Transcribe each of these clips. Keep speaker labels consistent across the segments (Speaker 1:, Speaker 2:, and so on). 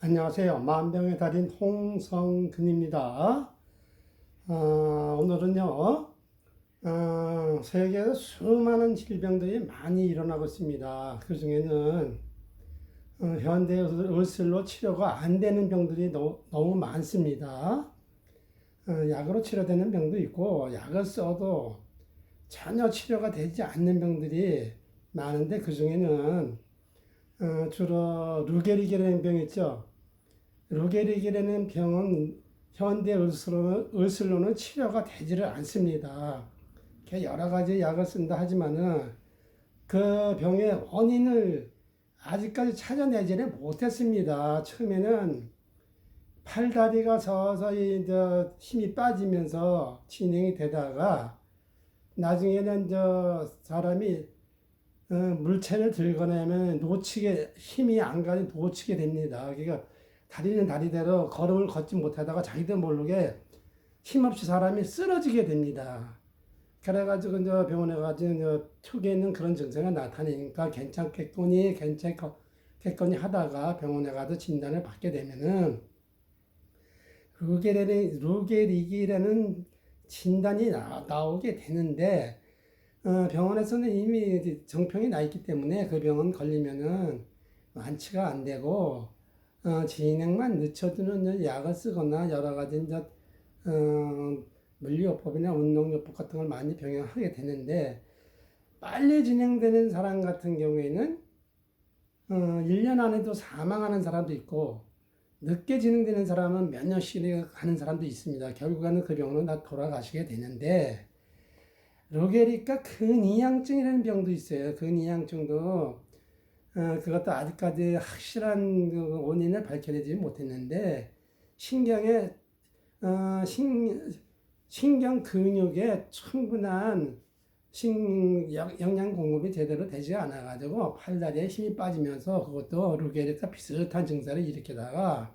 Speaker 1: 안녕하세요. 만병의 달인 홍성근입니다. 오늘은요, 세계에서 수많은 질병들이 많이 일어나고 있습니다. 그 중에는 현대 의술로 치료가 안 되는 병들이 너무 많습니다. 약으로 치료되는 병도 있고, 약을 써도 전혀 치료가 되지 않는 병들이 많은데, 그 중에는 주로 루게릭이라는 병 있죠. 루게릭이라는 병은 현대 의술로는 치료가 되지를 않습니다. 여러 가지 약을 쓴다 하지만은 그 병의 원인을 아직까지 찾아내지는 못했습니다. 처음에는 팔다리가 서서히 이제 힘이 빠지면서 진행이 되다가 나중에는 사람이 물체를 들거나 하면 힘이 안 가니 놓치게 됩니다. 그러니까 다리는 다리대로 걸음을 걷지 못하다가 자기도 모르게 힘없이 사람이 쓰러지게 됩니다. 그래가지고 이제 병원에 가서 초기에 있는 그런 증상이 나타나니까 괜찮겠거니 하다가 병원에 가서 진단을 받게 되면은 루게릭이라는 진단이 나오게 되는데 병원에서는 이미 정평이 나 있기 때문에 그 병은 걸리면은 완치가 안 되고 진행만 늦춰두는 약을 쓰거나 여러 가지 물리요법이나 운동요법 같은 걸 많이 병행하게 되는데 빨리 진행되는 사람 같은 경우에는 1년 안에도 사망하는 사람도 있고 늦게 진행되는 사람은 몇 년씩 가는 사람도 있습니다. 결국에는 그 병으로 다 돌아가시게 되는데 루게릭과 근이양증이라는 병도 있어요. 근이양증도 그것도 아직까지 확실한 그 원인을 밝혀내지 못했는데 신경에 신경 근육에 충분한 영양 공급이 제대로 되지 않아 가지고 팔다리에 힘이 빠지면서 그것도 루게릭과 비슷한 증상을 일으키다가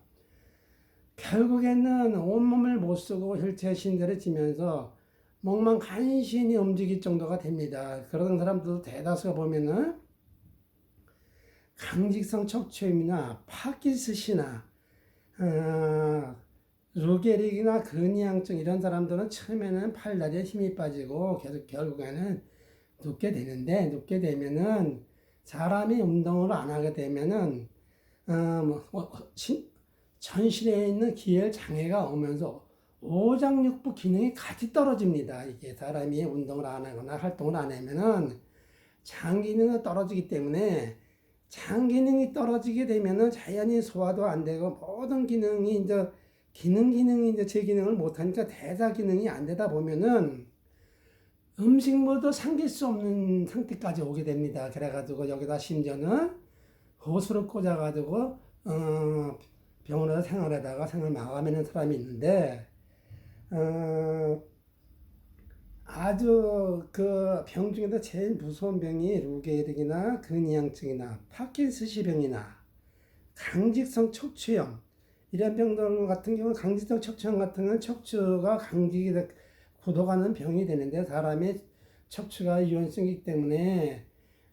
Speaker 1: 결국에는 온몸을 못 쓰고 혈체 신들해지면서 목만 간신히 움직일 정도가 됩니다. 그런 사람들도 대다수가 보면은 강직성 척추염이나 파킨슨이나 루게릭이나 근이양증 이런 사람들은 처음에는 팔다리에 힘이 빠지고 계속 결국에는 눕게 되면은 사람이 운동을 안 하게 되면은 전신에 있는 기혈 장애가 오면서 오장육부 기능이 같이 떨어집니다. 이게 사람이 운동을 안 하거나 활동을 안 하면은 장 기능이 떨어지기 때문에 장 기능이 떨어지게 되면은 자연히 소화도 안 되고 모든 기능이 이제 제 기능을 못 하니까 대사 기능이 안 되다 보면은 음식물도 삼킬 수 없는 상태까지 오게 됩니다. 그래가지고 여기다 심지어는 호수를 꽂아가지고 병원에서 생활 마감하는 사람이 있는데 아주 그 병 중에도 제일 무서운 병이 루게릭이나 근이양증이나 파킨슨氏병이나 강직성 척추염 이런 병들 같은 경우는 강직성 척추염 같은 경우는 척추가 강직이 굳어가는 병이 되는데 사람의 척추가 유연성이기 때문에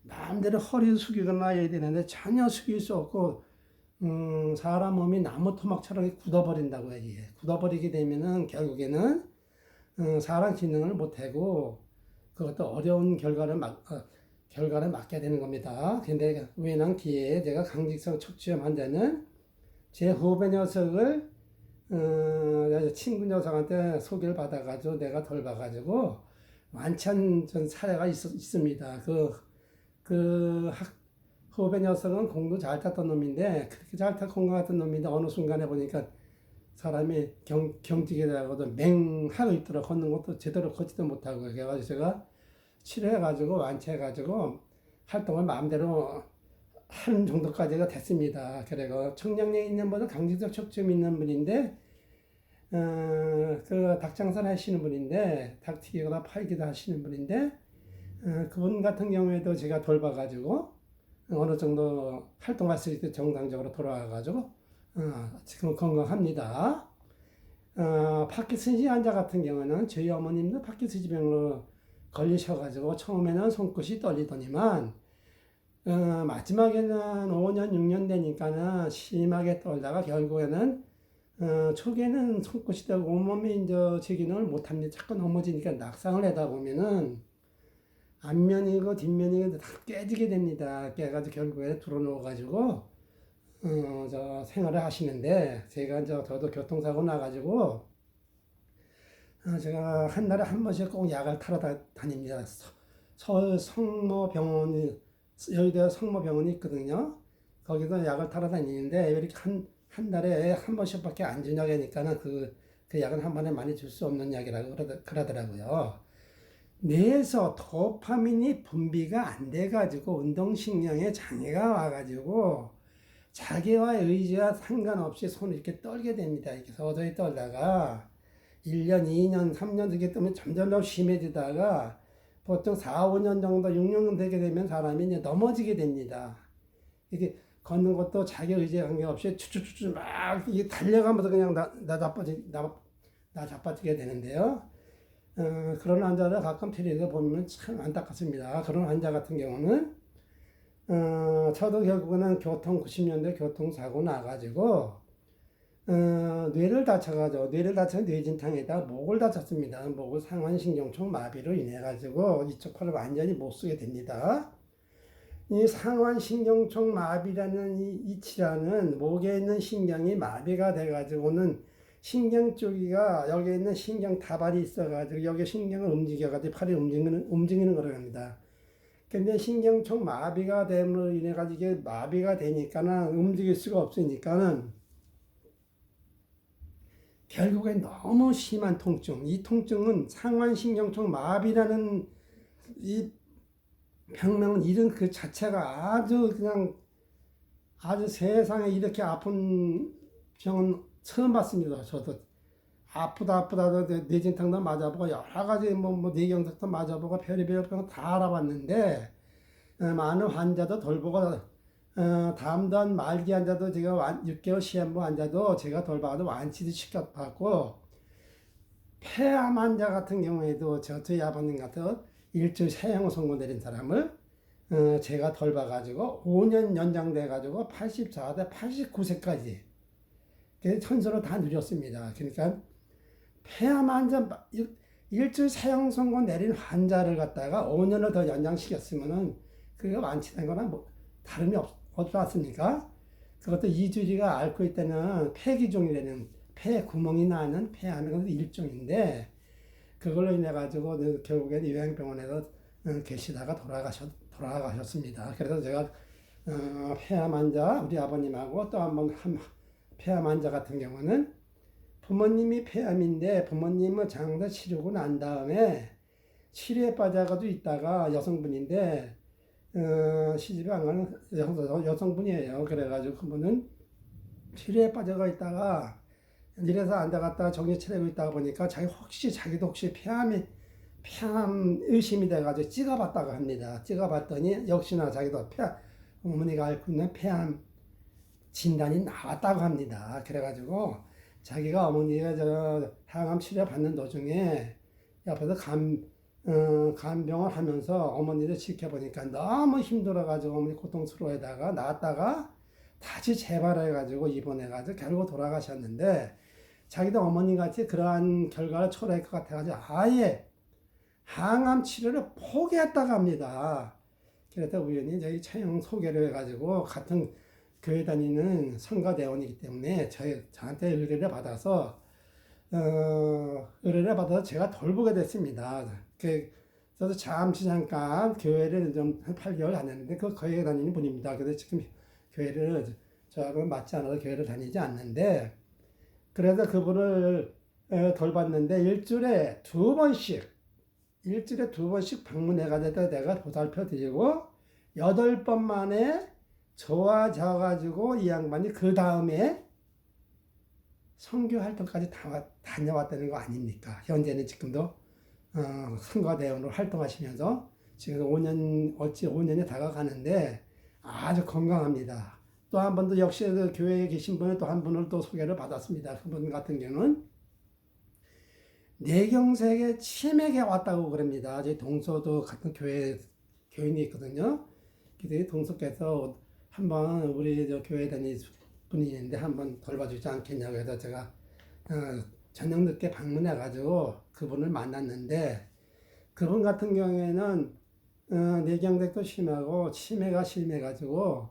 Speaker 1: 마음대로 허리를 숙이거나 해야 되는데 전혀 숙일 수 없고 사람 몸이 나무 토막처럼 굳어버린다고 해야지. 굳어버리게 되면은 결국에는 사람 기능을 못하고 그것도 어려운 결과를 맞게 되는 겁니다. 근데 우연한 기회에 제가 강직성 척추염 환자는 제 후배 녀석을 친구 녀석한테 소개를 받아가지고 내가 돌봐가지고 완치한 전 사례가 있습니다. 후배 녀석은 공도 잘 탔던 놈인데 그렇게 잘 탔던 것 같은 놈인데 어느 순간에 보니까 사람이 경직이 되고도 맹하고 있더라. 걷는 것도 제대로 걷지도 못하고 그래가지고 제가 치료해가지고 완치해가지고 활동을 마음대로 하는 정도까지가 됐습니다. 그리고 청량리에 있는 분은 강직성 척추염 있는 분인데 그 닭장사를 하시는 분인데 닭 튀기거나 팔기도 하시는 분인데 그분 같은 경우에도 제가 돌봐가지고 어느 정도 활동할 수 있게 정상적으로 돌아와가지고 지금 건강합니다. 파킨슨氏환자 같은 경우는 저희 어머님도 파킨슨氏병으로 걸리셔가지고 처음에는 손끝이 떨리더니만 마지막에는 5년, 6년 되니까는 심하게 떨다가 결국에는 초기에는 손끝이 되고 온몸이 이제 제기능을 못합니다. 자꾸 넘어지니까 낙상을 하다 보면은 앞면이고 뒷면이고 다 깨지게 됩니다. 깨가지고 결국에 들어누워가지고 저 생활을 하시는데 제가 저도 교통사고 나가지고 제가 한 달에 한 번씩 꼭 약을 타러 다닙니다. 서울 성모병원이 여의도에 성모병원이 있거든요. 거기서 약을 타러 다니는데 왜 이렇게 한 달에 한 번씩밖에 안 주냐고 하니까는 그 약은 한 번에 많이 줄 수 없는 약이라고 그러더라고요. 뇌에서 도파민이 분비가 안 돼가지고 운동신경에 장애가 와가지고 자기와 의지와 상관없이 손을 이렇게 떨게 됩니다. 이렇게 서서히 떨다가 1년, 2년, 3년 되게 뜨면 점점 더 심해지다가 보통 4, 5년 정도, 6년 되게 되면 사람이 이제 넘어지게 됩니다. 이게 걷는 것도 자기 의지에 관계없이 추추추추 막 이게 달려가면서 그냥 나 자빠지게 되는데요. 그런 환자를 가끔 텔레비에서 보면 참 안타깝습니다. 그런 환자 같은 경우는 저도 결국에는 90년대 교통사고 나가지고 뇌를 다쳐가지고 뇌를 다쳐 뇌진탕에다 목을 다쳤습니다. 목을 상완신경총 마비로 인해 가지고 이쪽 팔을 완전히 못 쓰게 됩니다. 이 상완신경총 마비라는 이 질환은 목에 있는 신경이 마비가 돼가지고는 신경 쪽이가 여기에 있는 신경 다발이 있어가지고 여기 신경을 움직여가지고 팔이 움직이는 거라고 합니다. 근데 신경총 마비가 됨으로 인해 가지고 이게 마비가 되니까는 움직일 수가 없으니까는 결국엔 너무 심한 통증, 이 통증은 상완신경총 마비라는 이 병명은 이름 그 자체가 아주 그냥 아주 세상에 이렇게 아픈 병은 처음 봤습니다. 저도 아프다 뇌진탕도 맞아보고 여러 가지 뇌경색도 맞아보고 별의별 병 다 알아봤는데 많은 환자도 돌보고 담단 말기 환자도 제가 6개월 시한부 환자도 제가 돌봐도 완치도 시켜봤고 폐암 환자 같은 경우에도 저희 아버님 같은 일주일 사형 선고 내린 사람을 제가 돌봐가지고 5년 연장돼가지고 84대 89세까지 천수로 다 누렸습니다. 그러니까 폐암 환자 일주일 사형 선고 내린 환자를 갖다가 5년을 더 연장시켰으면은 그게 완치된 거나 뭐 다름이 없지 않습니까? 그것도 이주리가 앓고 있다는 폐기종이라는 폐 구멍이 나는 폐암의 일종인데 그걸로 인해 가지고 결국엔 요양병원에서 계시다가 돌아가셨습니다. 그래서 제가 폐암 환자 우리 아버님하고 또 한번 폐암 환자 같은 경우는 부모님이 폐암인데 부모님은 장도 치르고 난 다음에 치료에 빠져가지고 있다가 여성분인데 시집에 안 가는 여성분이에요. 그래가지고 그분은 치료에 빠져가 있다가 이래서 앉아갔다가 정신 차리고 있다가 보니까 자기도 혹시 폐암 의심이 돼가지고 찍어봤다고 합니다. 찍어봤더니 역시나 자기도 어머니가 앓고 있는 폐암 진단이 나왔다고 합니다. 그래가지고 자기가 어머니가 항암 치료 받는 도중에 옆에서 간병을 하면서 어머니를 지켜보니까 너무 힘들어가지고 어머니 고통스러워하다가 나왔다가 다시 재발해가지고 입원해가지고 결국 돌아가셨는데 자기도 어머니같이 그러한 결과를 초래할 것 같아가지고 아예 항암 치료를 포기했다고 합니다. 그래서 우연히 저희 차영 소개를 해가지고 같은 교회 다니는 성가대원이기 때문에 저한테 의뢰를 받아서 제가 돌보게 됐습니다. 저도 잠깐 교회를 좀 8개월 다녔는데 그 교회 다니는 분입니다. 그래서 지금 교회를 저하고 맞지 않아서 교회를 다니지 않는데 그래서 그분을 돌봤는데 일주일에 두 번씩 방문해가지고 내가 보살펴 드리고 8번 만에 좋아져가지고 이 양반이 그 다음에 선교 활동까지 다녀왔다는 거 아닙니까? 현재는 지금도 성가대원으로 활동하시면서 지금 5년이 다가가는데 아주 건강합니다. 또 한 번도 역시 그 교회에 계신 분을 또 한 분을 또 소개를 받았습니다. 그분 같은 경우는 뇌경색에 치매가 왔다고 그럽니다. 저희 동서도 같은 교인이 있거든요. 기도에 동석해서 한번 우리 저 교회 다니는 분이 있는데 한번 돌봐주지 않겠냐고 해서 제가 저녁 늦게 방문해가지고 그분을 만났는데 그분 같은 경우에는 뇌경색도 심하고 치매가 심해가지고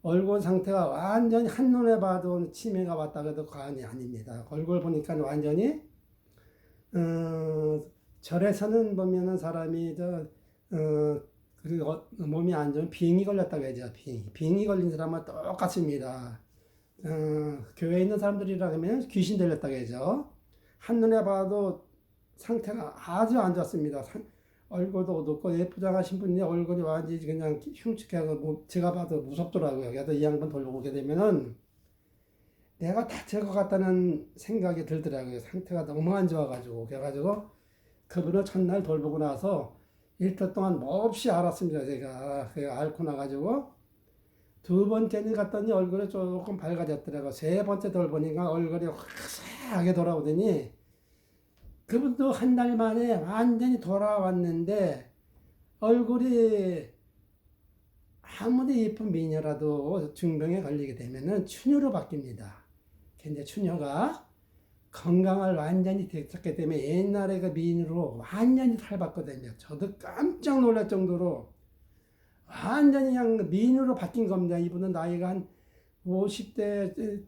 Speaker 1: 얼굴 상태가 완전히 한눈에 봐도 치매가 왔다 해도 과언이 아닙니다. 얼굴 보니까 완전히 절에서는 보면은 사람이 몸이 안 좋으면 빙이 걸렸다고 하죠. 빙이 걸린 사람은 똑같습니다. 교회에 있는 사람들이라 하면 귀신 들렸다고 하죠. 한눈에 봐도 상태가 아주 안 좋습니다. 얼굴도 어둡고 예쁘장하신 분이 얼굴이 완전히 그냥 흉측하고 제가 봐도 무섭더라고요. 그래서 이 양반 돌보게 되면은 내가 다칠 것 같다는 생각이 들더라고요. 상태가 너무 안 좋아가지고. 그래가지고 그분을 첫날 돌보고 나서 일주일 동안 몹시 알았습니다. 제가 앓고 나가지고 두 번째는 갔더니 얼굴이 조금 밝아졌더라고요. 세 번째 돌보니까 얼굴이 화사하게 돌아오더니 그분도 한 달 만에 완전히 돌아왔는데 얼굴이 아무리 예쁜 미녀라도 중병에 걸리게 되면은 추녀로 바뀝니다. 근데 추녀가 건강을 완전히 되찾게 되면 옛날에 그 미인으로 완전히 탈바거든요. 저도 깜짝 놀랄 정도로 완전히 그냥 미인으로 바뀐 겁니다. 이분은 나이가 한 50대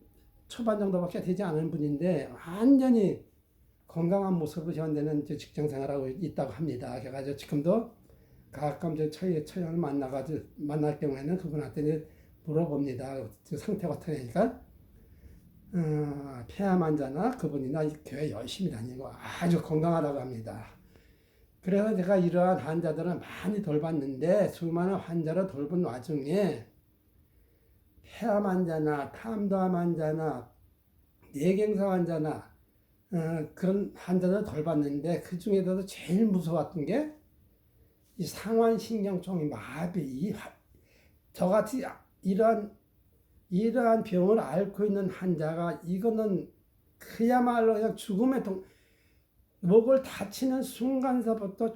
Speaker 1: 초반 정도밖에 되지 않은 분인데 완전히 건강한 모습으로 현재는 직장 생활하고 있다고 합니다. 그래가지고 지금도 가끔 처형을 만날 경우에는 그분한테 물어봅니다. 상태가 어떠냐니까 폐암 환자나 그분이나 교회 열심히 다니고 아주 건강하다고 합니다. 그래서 제가 이러한 환자들을 많이 돌봤는데 수많은 환자를 돌본 와중에 폐암 환자나 담도암 환자나 뇌경색 환자나 그런 환자들 돌봤는데 그 중에서도 제일 무서웠던 게 이 상완신경종이 마비, 저같이 이러한 병을 앓고 있는 환자가 이거는 그야말로 그냥 죽음의 목을 다치는 순간서부터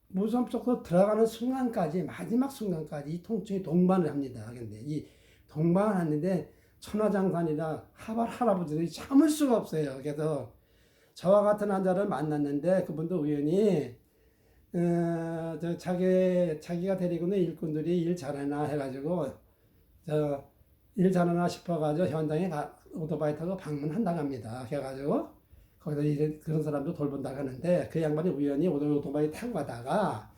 Speaker 1: 무덤 속으로 들어가는 순간까지 마지막 순간까지 이 통증이 동반을 합니다. 근데 이 동반을 하는데 천하장사니라 할아버지들이 참을 수가 없어요. 그래서 저와 같은 환자를 만났는데 그분도 우연히 자기가 데리고 있는 일꾼들이 일 잘하나 해가지고 일 잘하나 싶어가지고 현장에 오토바이 타고 방문한다고 합니다. 그래가지고 거기서 그런 사람도 돌본다고 하는데 그 양반이 우연히 오토바이 타고 가다가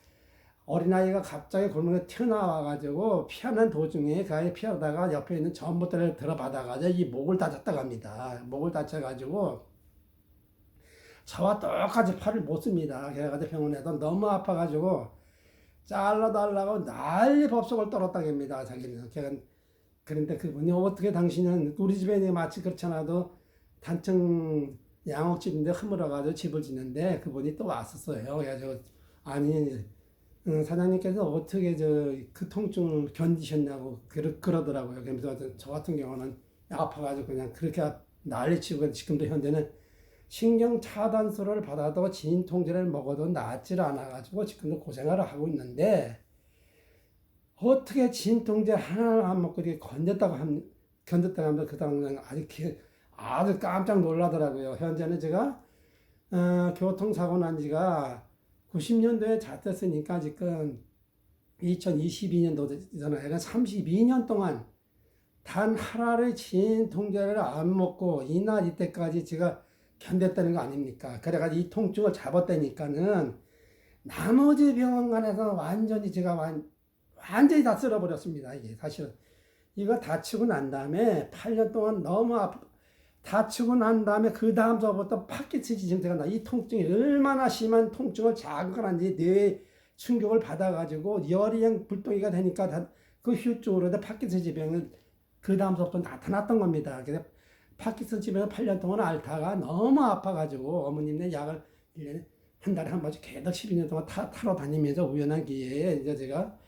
Speaker 1: 어린아이가 갑자기 골목에 튀어나와가지고 피하는 도중에 그 아이 피하다가 옆에 있는 전봇대를 들어받아가지고 이 목을 다쳤다고 합니다. 목을 다쳐가지고 저와 똑같이 팔을 못 씁니다. 그래가지고 병원에서 너무 아파가지고 잘라달라고 난리 법석을 떨었다고 합니다. 자기는. 그런데 그분이 어떻게 당신은 우리 집에 마치 그렇지 않아도 단층 양옥집인데 허물어가지고 집을 짓는데 그분이 또 왔었어요. 그래가지고 아니 사장님께서 어떻게 그 통증을 견디셨냐고 그러더라고요. 그래서 저 같은 경우는 아파가지고 그냥 그렇게 난리치고 지금도 현재는 신경 차단술을 받아도 진통제를 먹어도 낫질 않아가지고 지금도 고생을 하고 있는데 어떻게 진통제 하나 안 먹고 이렇게 견뎠다고 하면 그 당시에 아주 깜짝 놀라더라고요. 현재는 제가 교통사고 난 지가 90년도에 잣됐으니까 지금 2022년도잖아요. 그러니까 32년 동안 단 하나의 진통제를 안 먹고 이날 이때까지 제가 견뎠다는 거 아닙니까? 그래가지고 이 통증을 잡았다니까는 나머지 병원간에서 완전히 제가 완전히 다 쓸어버렸습니다. 이게 사실은 이거 다치고 난 다음에 8년 동안 너무 다치고 난 다음에 그 다음서부터 파킨슨스 증세가 나. 이 통증이 얼마나 심한 통증을 자극하는지 뇌에 충격을 받아가지고 열이형 불똥이가 되니까 그 후유증으로 파킨슨스 병을 그 다음서부터 나타났던 겁니다. 그래서 파킨슨스 병을 8년 동안 앓다가 너무 아파가지고 어머님네 약을 1년에 한 달에 한 번씩 계속 12년 동안 타러 다니면서 우연한 기회에 이제 제가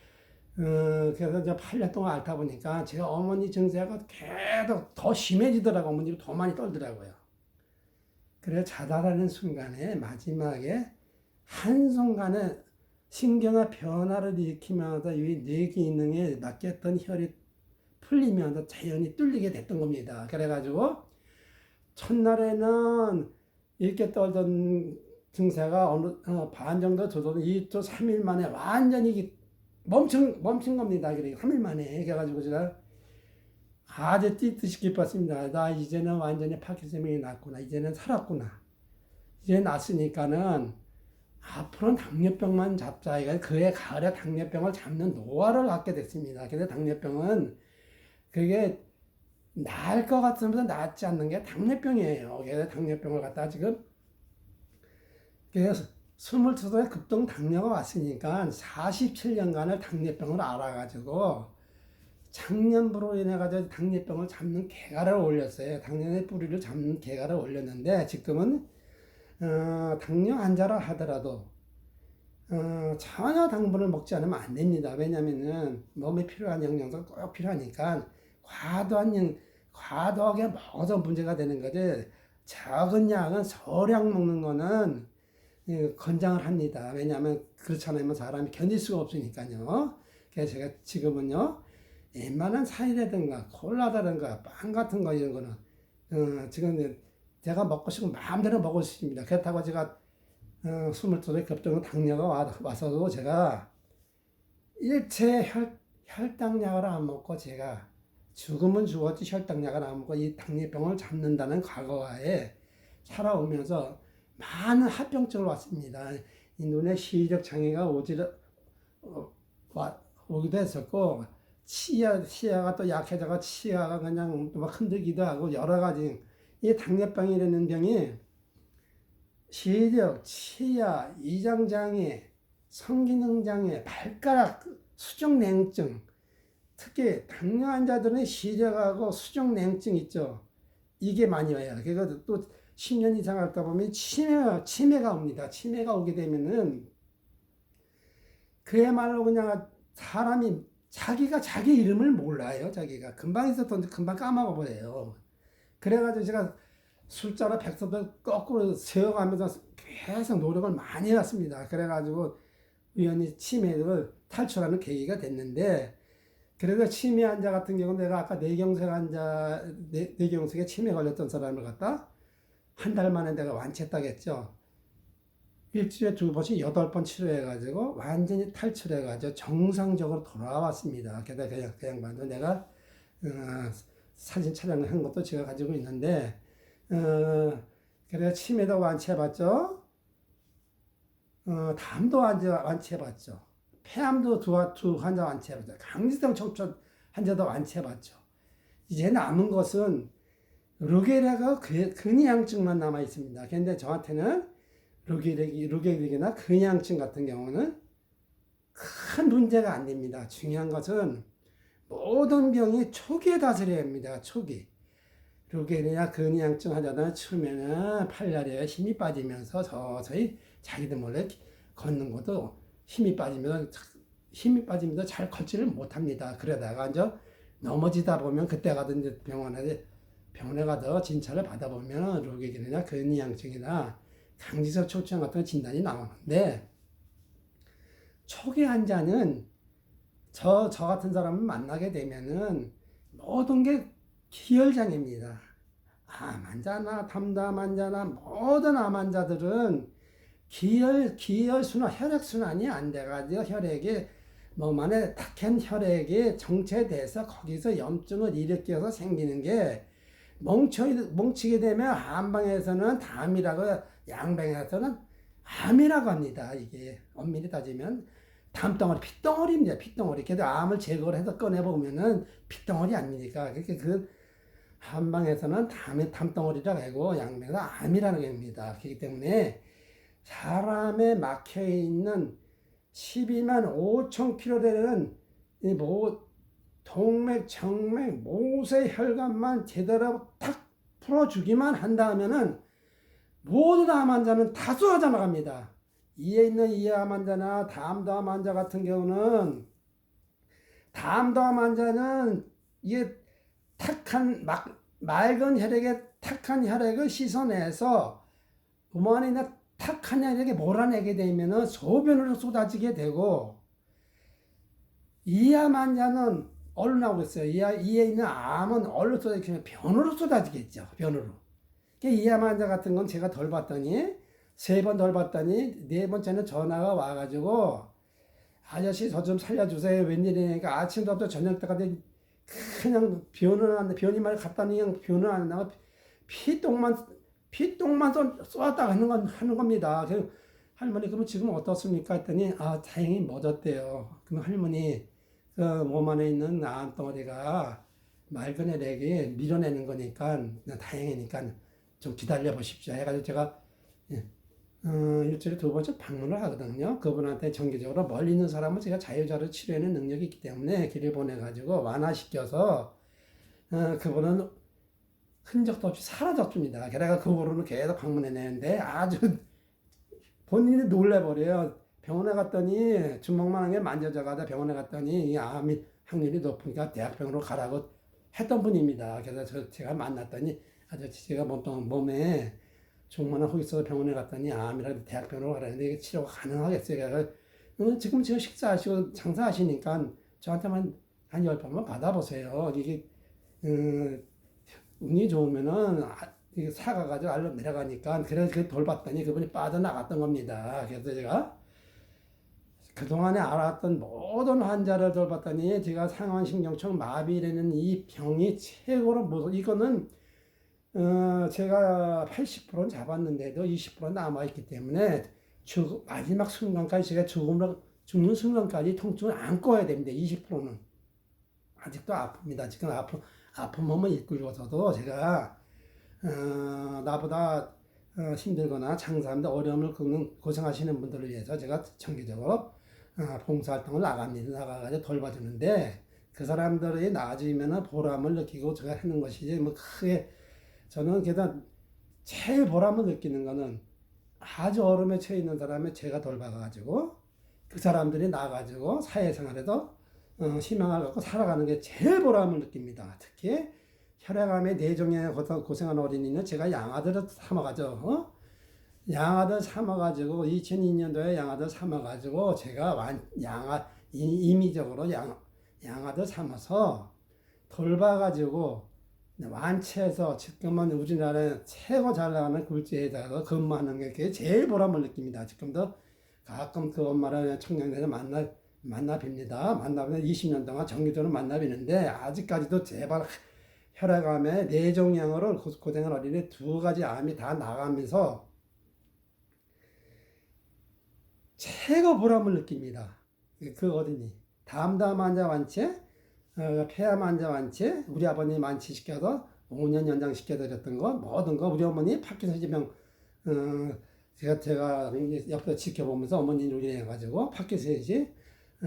Speaker 1: 그래서 이제 8년 동안 앓다 보니까 제가 어머니 증세가 계속 더 심해지더라고. 어머님이 더 많이 떨더라고요. 그래서 자살하는 순간에 마지막에 한순간에 신경의 변화를 일으키면서 이 뇌기능에 막혔던 혈이 풀리면서 자연히 뚫리게 됐던 겁니다. 그래가지고 첫날에는 이렇게 떨던 증세가 어느 반 정도 들어도 2주 3일 만에 완전히 멈춘 겁니다. 그래 3일 만에 그래가지고 제가 아주 뛰듯이 기뻤습니다. 나 이제는 완전히 파킨슨병이 낫구나. 이제는 살았구나. 이제 낫으니까는 앞으로는 당뇨병만 잡자. 이거 그해 가을에 당뇨병을 잡는 노하우를 갖게 됐습니다. 근데 당뇨병은 그게 나을 것 같으면서 낫지 않는 게 당뇨병이에요. 그래서 당뇨병을 갖다 지금 그래서 22살에 급동 당뇨가 왔으니까 47년간을 당뇨병을 알아가지고 작년부로 인해가지고 당뇨병을 잡는 개가를 올렸어요. 당뇨의 뿌리를 잡는 개가를 올렸는데 지금은 당뇨 환자라 하더라도 전혀 당분을 먹지 않으면 안 됩니다. 왜냐면은 몸에 필요한 영양소가 꼭 필요하니까 과도하게 먹어서 문제가 되는 거지. 적은 양은 소량 먹는 거는 권장을 합니다. 왜냐하면 그렇지 않으면 사람이 견딜 수가 없으니까요. 그래서 제가 지금은요, 웬만한 사이다든가 콜라다든가 빵 같은 거 이런 거는 지금 제가 먹고 싶으면 마음대로 먹을 수 있습니다. 그렇다고 제가 22세 급성 당뇨가 와서도 제가 일체 혈당약을 안 먹고 제가 죽으면 죽었지 혈당약을 안 먹고 이 당뇨병을 잡는다는 과거에 살아오면서 많은 합병증을 왔습니다. 이 눈에 시력 장애가 오기도 했었고 치아가 또 약해져가 치아가 그냥 막 흔들기도 하고 여러 가지 이 당뇨병이라는 병이 시력, 치아, 이장장애, 성기능장애, 발가락, 수족냉증 특히 당뇨 환자들은 시력하고 수족냉증 있죠. 이게 많이 와요. 그래서 또 10년 이상 하다 보면 치매가 옵니다. 치매가 오게 되면은 그야말로 그냥 사람이 자기가 자기 이름을 몰라요. 자기가 금방 있었던 금방 까먹어 버려요. 그래가지고 제가 술자로 백서도 거꾸로 세워가면서 계속 노력을 많이 해왔습니다. 그래가지고 우연히 치매를 탈출하는 계기가 됐는데 그래서 치매 환자 같은 경우는 내가 아까 뇌경색 환자 뇌경색에 치매 걸렸던 사람을 갖다 한 달 만에 내가 완치했다고 했죠. 일주일에 2번씩 8번 치료해가지고 완전히 탈출해가지고 정상적으로 돌아왔습니다. 게다가 그 양반도 내가 사진 촬영을 한 것도 제가 가지고 있는데 그래서 치매도 완치해봤죠. 담도 완치해봤죠. 폐암도 두 환자 완치해봤죠. 강지성 척추 환자도 완치해봤죠. 이제 남은 것은 루게리아가 근위양증만 남아 있습니다. 그런데 저한테는 루게리아나 근위양증 같은 경우는 큰 문제가 안 됩니다. 중요한 것은 모든 병이 초기에 다스려야 합니다. 초기. 루게리아 근위양증 환자들은 처음에는 팔다리에 힘이 빠지면서 서서히 자기들 몰래 걷는 것도 힘이 빠지면서 잘 걷지를 못합니다. 그러다가 이제 넘어지다 보면 그때 가든 병원에 가서 진찰을 받아보면 루게리아나 근위양증이나 강지성 척추염 같은 진단이 나오는데 초기 환자는 저 같은 사람을 만나게 되면은 모든 게 기혈장애입니다. 암 환자나 담담 환자나 모든 암 환자들은 기혈순환, 혈액순환이 안 돼가지고 혈액이 몸 안에 탁한 혈액이 정체돼서 거기서 염증을 일으켜서 생기는 게 뭉치게 되면 한방에서는 담이라고 양방에서는 암이라고 합니다. 이게 엄밀히 따지면 담덩어리, 핏덩어리입니다. 핏덩어리. 그래도 암을 제거를 해서 꺼내보면은 핏덩어리 아닙니까? 그러니까 그 한방에서는 담덩어리라고 하고 양방에서 암이라는 겁니다. 그렇기 때문에 사람에 막혀있는 12만 5천 킬로 되는 동맥, 정맥, 모세 혈관만 제대로 탁 풀어주기만 한다면은 모든 암 환자는 다 쏟아져 나갑니다. 이에 있는 이암 환자나 담담 환자 같은 경우는 담담 환자는 이게 맑은 혈액에 탁한 혈액을 씻어내서 몸 안에 있는 탁 하냐 이렇게 몰아내게 되면은 소변으로 쏟아지게 되고, 이하만자는 얼로 나오고 있어요. 이에 있는 암은 얼로 쏟아지면 변으로 쏟아지겠죠. 변으로. 이하만자 같은 건 제가 덜 봤더니, 3번 덜 봤더니, 4번째는 전화가 와가지고, 아저씨 저 좀 살려주세요. 웬일이니까 아침부터 저녁 때까지 그냥 변이만 갖다니 그냥 변을 안 나가 피똥만 쏟았다 하는 겁니다. 그래서 할머니 그러면 지금 어떻습니까? 했더니 다행히 멎었대요. 그럼 할머니 그 몸 안에 있는 암덩어리가 말그네에게 밀어내는 거니까 다행이니까 좀 기다려 보십시오. 해가지고 제가 예, 일주일에 2번씩 방문을 하거든요. 그분한테 정기적으로 멀리 있는 사람은 제가 자유자료 치료하는 능력이 있기 때문에 길을 보내가지고 완화시켜서 그분은 흔적도 없이 사라졌습니다. 게다가 그분은 계속 방문해내는데 아주 본인이 놀래버려요. 병원에 갔더니 주먹만한 게 만져져가다 병원에 갔더니 이 암이 확률이 높으니까 대학병원으로 가라고 했던 분입니다. 그래서 제가 만났더니 아저씨 제가 몸에 주먹만한 혹 있어서 병원에 갔더니 암이라도 대학병원으로 가라는데 이게 치료가 가능하겠어요. 그래서 지금 지금 식사하시고 장사하시니까 저한테만 한 10번만 받아보세요. 이게 운이 좋으면은 이게 사가가지고 알로 내려가니까 그래서 그 돌봤더니 그분이 빠져나갔던 겁니다. 그래서 제가 그동안에 알았던 모든 환자를 돌봤더니 제가 상완신경청 마비라는 이 병이 최고로 무서워. 이거는 제가 80%는 잡았는데도 20% 남아있기 때문에 마지막 순간까지 제가 죽는 순간까지 통증을 안고 해야 됩니다. 20%는 아직도 아픕니다. 지금 아픈 몸을 이끌고서도 제가 나보다 힘들거나 장사하는데 어려움을 겪는 고생하시는 분들을 위해서 제가 정기적으로 봉사활동을 나가가지고 돌봐주는데 그 사람들이 나아지면 보람을 느끼고 제가 하는 것이지 뭐 크게 저는 게다가 제일 보람을 느끼는 거는 아주 어려움에 처해 있는 사람을 제가 돌봐가지고 그 사람들이 나가지고 사회생활에도 희망을 갖고 살아가는 게 제일 보람을 느낍니다. 특히 혈액암의 뇌종양에 고생하는 어린이는 제가 양아들을 삼아가지고 양아들 삼아가지고 2002년도에 양아들 삼아가지고 제가 임의적으로 양아들 삼아서 돌봐가지고 완치해서 지금은 우리나라에 최고 잘 나가는 굴지에다가 근무하는 게 제일 보람을 느낍니다. 지금도 가끔 그 엄마를 청량리에서 만나 뵙니다. 만나면 20년 동안 정기적으로 만나 뵙는데 아직까지도 제발 혈액암에 뇌종양으로 고생한 어린이 2가지 암이 다 나가면서 최고 보람을 느낍니다. 그 어린이 담담 환자 완치, 폐암 환자 완치, 우리 아버님 완치시켜서 5년 연장시켜드렸던 거 모든 거 우리 어머니 파킨슨병 제가 옆에서 지켜보면서 어머니 누리해가지고 파킨슨이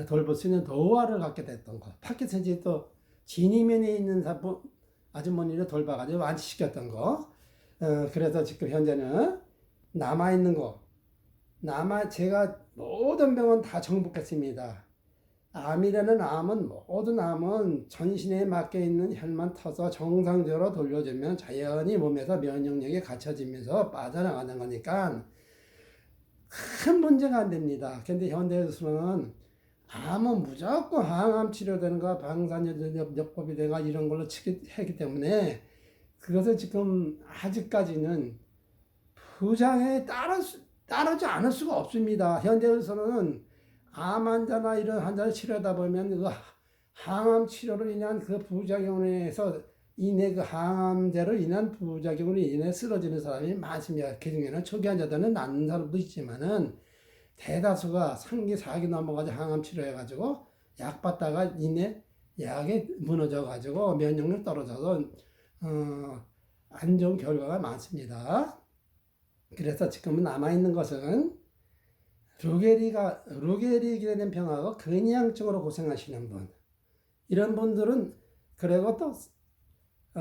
Speaker 1: 돌볼 수 있는 노화를 갖게 됐던 거, 파킨슨이 또 진이면에 있는 아주머니를 돌봐가지고 완치시켰던 거, 그래서 지금 현재는 남아있는 거, 제가 모든 병은 다 정복했습니다. 암이라는 암은 모든 암은 전신에 막혀 있는 혈만 터서 정상적으로 돌려주면 자연히 몸에서 면역력이 갖춰지면서 빠져나가는 거니까 큰 문제가 안 됩니다. 근데 현대에서는 암은 무조건 항암 치료되는가 방사선요법이 되는가 이런 걸로 하기 때문에 그것을 지금 아직까지는 부장에 따르지 않을 수가 없습니다. 현대에서는 암 환자나 이런 환자를 치료하다 보면 그 항암 치료로 인한 그 부작용에서 그 항암제로 인한 부작용으로 인해 쓰러지는 사람이 많습니다. 그 중에는 초기 환자들은 낫는 사람도 있지만은 대다수가 3기, 4기 넘어가지고 항암 치료해가지고 약 받다가 약이 무너져가지고 면역력 떨어져서 안 좋은 결과가 많습니다. 그래서 지금 남아있는 것은 루게릭이라는 병하고 근위양증으로 고생하시는 분, 이런 분들은 그리고 또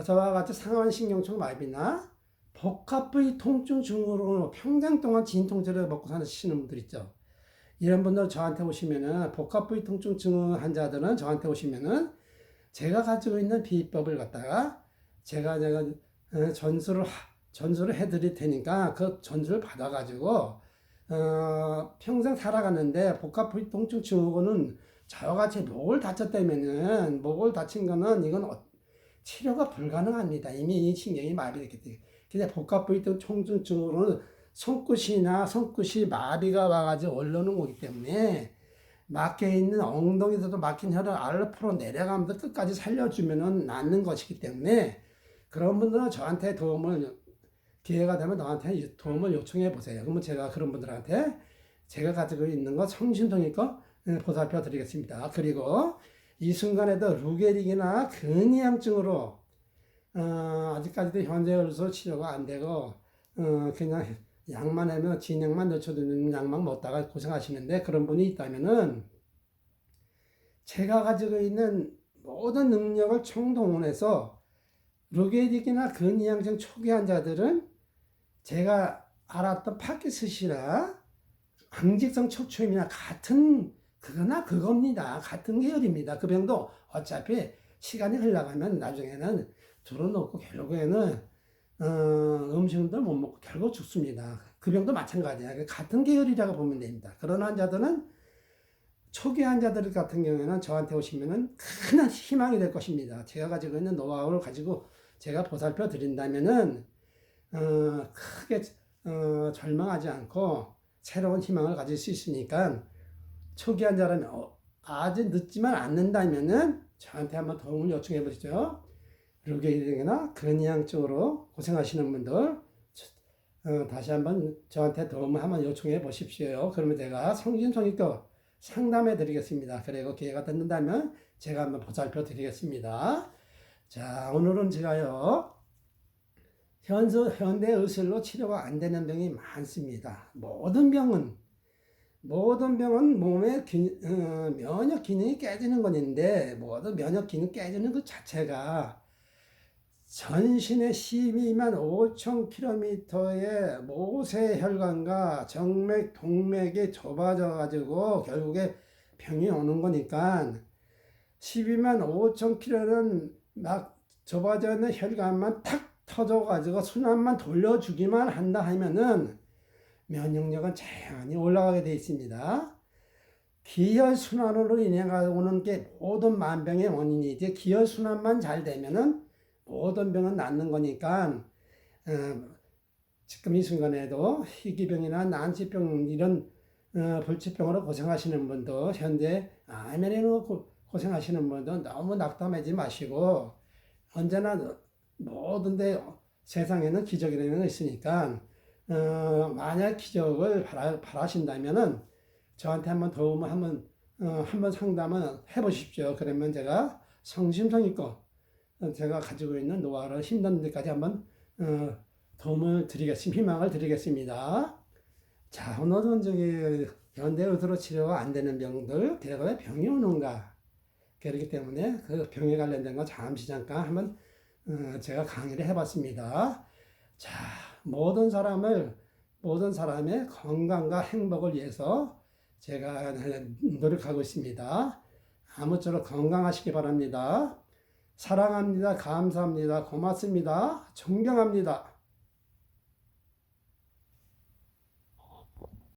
Speaker 1: 저와 같이 상완신경청 마비나 복합부위 통증 증후로 평생 동안 진통제를 먹고 사시는 분들 있죠. 이런 분들 저한테 오시면은 복합부위 통증 증후 환자들은 저한테 오시면은 제가 가지고 있는 비법을 갖다가 제가 전수를 전수를 해드릴 테니까 그 전수를 받아가지고 평생 살아가는데 복합부위통증 증후군은 저와 같이 목을 다쳤다면은 목을 다친 거는 이건 치료가 불가능합니다. 이미 이 신경이 마비됐기 때문에. 근데 복합부위통증 증후군은 손끝이 마비가 와가지고 올라오는 거기 때문에 막혀 있는 엉덩이에서도 막힌 혈을 앞으로 내려가면서 끝까지 살려주면은 낫는 것이기 때문에 그런 분들은 저한테 기회가 되면 저한테 도움을 요청해 보세요. 그러면 제가 그런 분들한테 제가 가지고 있는 거 성심성의껏 보살펴 드리겠습니다. 그리고 이 순간에도 루게릭이나 근이양증으로 아직까지도 현재로서 치료가 안 되고 그냥 약만 하면 진약만 늦춰두는 약만 먹다가 고생하시는데 그런 분이 있다면은 제가 가지고 있는 모든 능력을 총동원해서 루게릭이나 근이양증 초기 환자들은 제가 알았던 파키스시나 항직성 척추염이나 그거나 그겁니다. 같은 계열입니다. 그 병도 어차피 시간이 흘러가면 나중에는 줄어놓고 결국에는 음식도 못 먹고 결국 죽습니다. 그 병도 마찬가지야. 같은 계열이라고 보면 됩니다. 그런 환자들은 초기 환자들 같은 경우에는 저한테 오시면은 큰 희망이 될 것입니다. 제가 가지고 있는 노하우를 가지고 제가 보살펴 드린다면은 크게 절망하지 않고 새로운 희망을 가질 수 있으니까 초기 환자라면 아주 늦지만 않는다면은 저한테 한번 도움을 요청해 보시죠. 루게릭이나 근이양증으로 고생하시는 분들 다시 한번 저한테 도움을 한번 요청해 보십시오. 그러면 제가 성심성의껏 상담해 드리겠습니다. 그리고 기회가 된다면 제가 한번 보살펴 드리겠습니다. 자, 오늘은 제가요 현대 의술로 치료가 안 되는 병이 많습니다. 모든 병은 몸의 면역 기능이 깨지는 것인데 모든 면역 기능 깨지는 것 자체가 전신의 12만 5천 킬로미터의 모세혈관과 정맥, 동맥이 좁아져 가지고 결국에 병이 오는 거니까 12만 5천 킬로는 막 좁아져 있는 혈관만 탁 터져 가지고 순환만 돌려주기만 한다 하면은 면역력은 자연히 올라가게 되어 있습니다. 기혈순환으로 인해 오는 게 모든 만병의 원인이지 기혈순환만 잘 되면은 모든 병은 낫는 거니까 지금 이 순간에도 희귀병이나 난치병 이런 불치병으로 고생하시는 분도 현재 암으로 고생하시는 분도 너무 낙담하지 마시고 언제나 모든 세상에는 기적이라는 게 있으니까 만약 기적을 바라신다면은 저한테 한번 도움을 한번 상담을 해보십시오. 그러면 제가 성심성의껏 제가 가지고 있는 노하우를 힘든 데까지 한번 도움을 드리겠습니다. 희망을 드리겠습니다. 자, 오늘은 현대의학으로 치료가 안 되는 병들, 대가 왜 병이 오는가? 그렇기 때문에 그 병에 관련된 거 잠깐 한번 제가 강의를 해봤습니다. 자, 모든 사람의 건강과 행복을 위해서 제가 노력하고 있습니다. 아무쪼록 건강하시기 바랍니다. 사랑합니다. 감사합니다. 고맙습니다. 존경합니다.